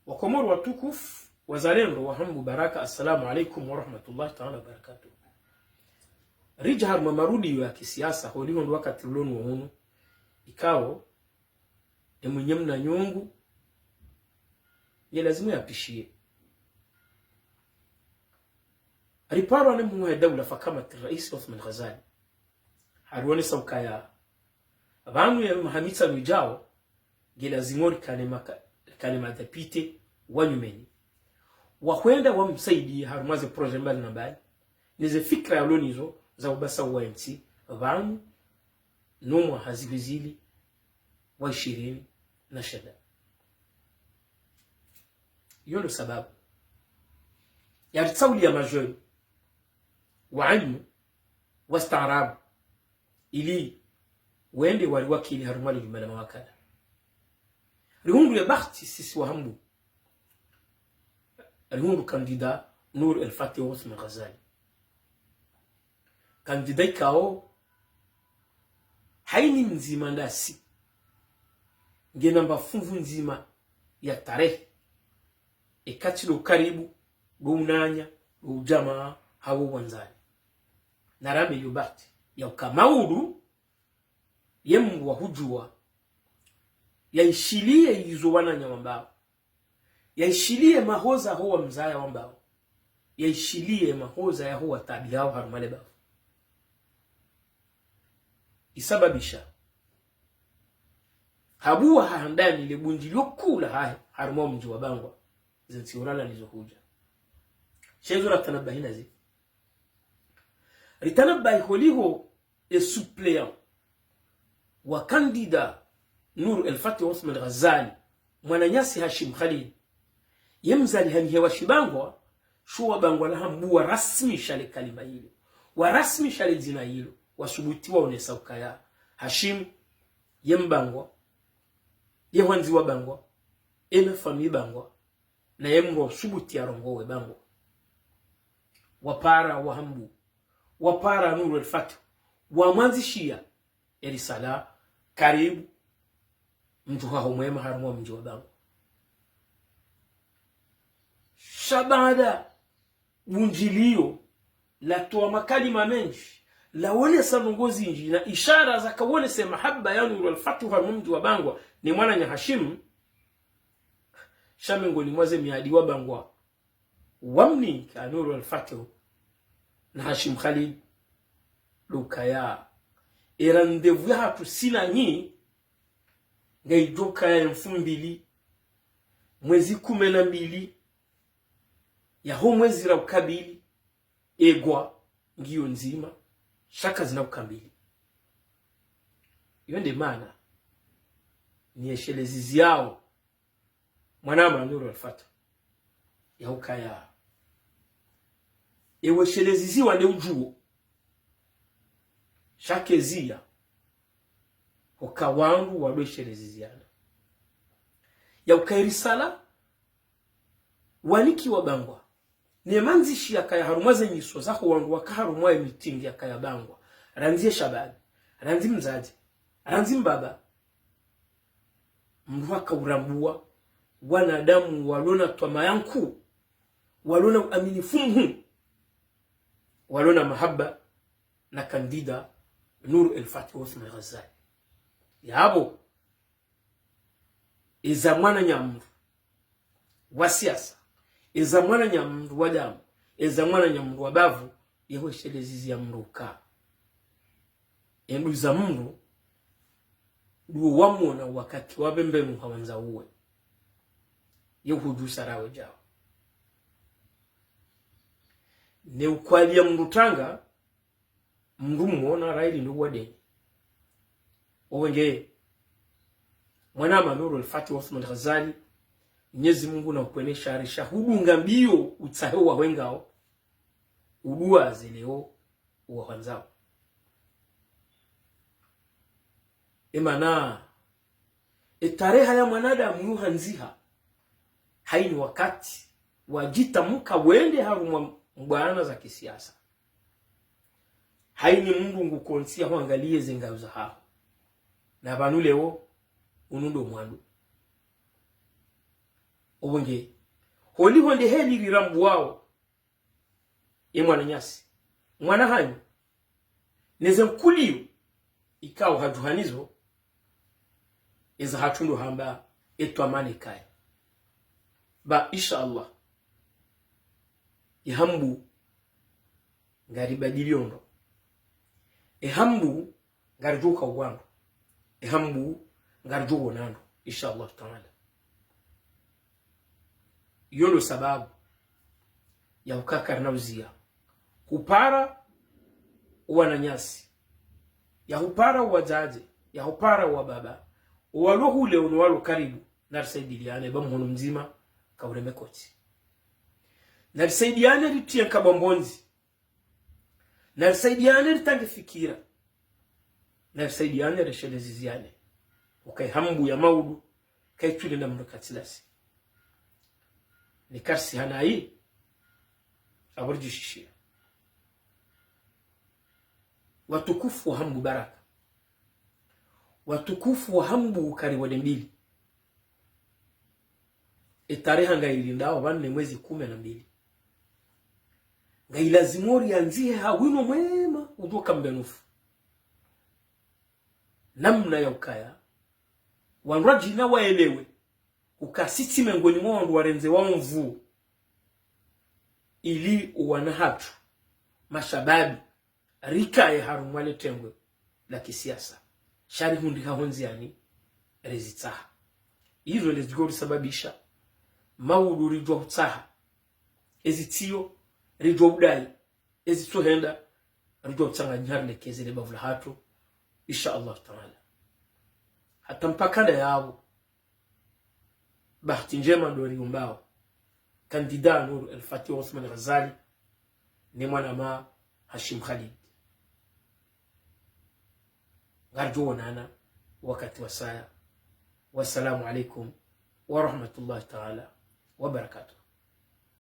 Wakomoro watukufu, wazalendo wa hambu baraka, assalamu alaikum wa rahmatullahi ta'ala barakatuh. Rijahar mamarudi ya kisiasa holiho ndo wakati ulonu wa hunu ikao ya mwenyemu na nyungu ya lazimu ya pishie. Riparo ane mungu ya dawla fakamati Raisi Othman Ghazali haruwane saukaya abanu ya mahamisa nujao ya lazimori kane madhapite wanyumeni wakwenda wa msaidi harumaze proje mbali na mbali nize fikra ya lonizo za ubasa wa MC vanu numwa hazibizili wa 20 na shada. Yondo sababu ya tsauli ya majoni wa ilmu wa staarabu ili wende waliwakili harumali jumala mawakala rihundu ya bakhti sisi wa hambu rihundu kandida Nur el-Fatih Othman Ghazali kandida ikao haini nzima ndasi ngena mbafunvu nzima ya tarehe ekatilo karibu gounanya ujamaa hawo wanzani narame yubati ya ukamaudu yembu wa hujua yaishilie izo wananya wambao yaishilie mahoza huwa mzaya wambao yaishilie mahoza ya huwa tabi hao harumale bao isababisha habuwa hahandani lebunjilio kula hai harumo mji wa bangwa zinsiurala nizohuja shezo ratanabahina zi ritanabahi holiho suppléant wa kandida Nur el-Fatih Othman Ghazali mwananyasi Hashim Khalil yemzali hanihewa shibangwa shuwa bangwa na hambuwa rasmi shale kalima hilo wa rasmi shale zina hilo wasubutiwa unesauka ya Hashim yembangwa yewanzi wa bangwa fami bangwa na yemro subuti ya rongowe bangwa wapara wa hambu wapara Nur el-Fatih wa mwanzishia erisala karibu mtu haho mwema harumu mji wa bangwa shabada unjilio la toa makalima menshi la wole sanongozi inji na ishara za kawole se mahaba ya Nur el-Fatih harumu mji wa bangwa ni mwana nya Hashim shamengo ni mwaze miadi wa bangwa wamni ka Nur el-Fatih na Hashim Khalil lukaya erandevu ya hatu sina nyi ngaijoka ya 2000 mwezi 12 ya ho mwezi ra ukabili egwa ngiyo nzima shaka zina ukambili yonde mana ni eshelezi yao mwanama Nur el-Fatih ya ukaya ewe shelezi ziwa ne ujuo shake zia wakawangu walwesherezi ziana ya ukairisala waniki wa bangwa ni manzishi ya kaya harumaze nyiso zako wangu wakaharumwa mitingi ya kaya bangwa ranzie shababi ranzi mzaji ranzi mbaba mwaka urambua wanadamu walona twama yanku walona uaminifu walona mahaba na kandida Nur el-Fatih Othman Ghazali yabo iza mwana nyamru wa siasa iza mwana nyamru wa damu iza mwana nyamru wa bavu yewe shelezi ya mruka endu za mru duo wamona wakati wabembe muhawanza uwe yehuju sarawe jao ne ukwalia mrutanga mndu mwona raili ndu wadeni owenge mwanama Nur el-Fatih Othman Ghazali Mwenyezi Mungu na ukwenesha arisha hudunga mbio utsahewa wengao udua zileo uwahanzao emana tareha ya mwanadamu yuhanziha haini wakati wajita muka wende harumwa mbwana za kisiasa haini mungu ngukonsia huangalie zenga za hao na banuleo unundo mwandu obonge holi honde heli rirambu wao mwana nyasi mwana hanyu neze kuliyo ikaw haduhanizo eza hatundu hamba etwamane kai ba insha Allah ihambu ngari badiliondo ihambu ngari joka ugwando ihambu ngari jogo nando insha Allah taala yolo sababu ya ukakar nauzia hupara wananyasi ya hupara wazazi ya hupara wa baba walo hule unwalo karibu narisaidiane bamuhono mzima kaureme koti narisaidiane ritia kabambonzi narisaidiane ritange fikira narisaidiane resheleziziane ukai hambu ya maudu kai tule na mrakatilasi nikarsi hanai aburjishishia watukufu wa hambu baraka watukufu wa hambu kari wadembili etareha ngailindao wanne mwezi 12 ngailazimori anzie hawino mwema udoka mbenufu namna ya ukaya wanraji na waelewe ukasiti mengoni mwa warenze wa mvu ili uwanahatu mashababi rika ya harumwale tengwe la kisiasa shari hundi hahonziani rezitaha hilo lezigori sababisha maudu rijwa hutaha ezitiyo rijwa udai ezito henda rijwa utanga nyarle kezele bavula hatu insha Allah taala hata mpakada yao bahati njema dori umbao kandida Nur El-Fatih Othman Ghazali ni mwana ma Hashim Khalid ngarjo nana wakati wa saya. Wassalamu alaikum wa rahmatullahi ta'ala wa barakatuh.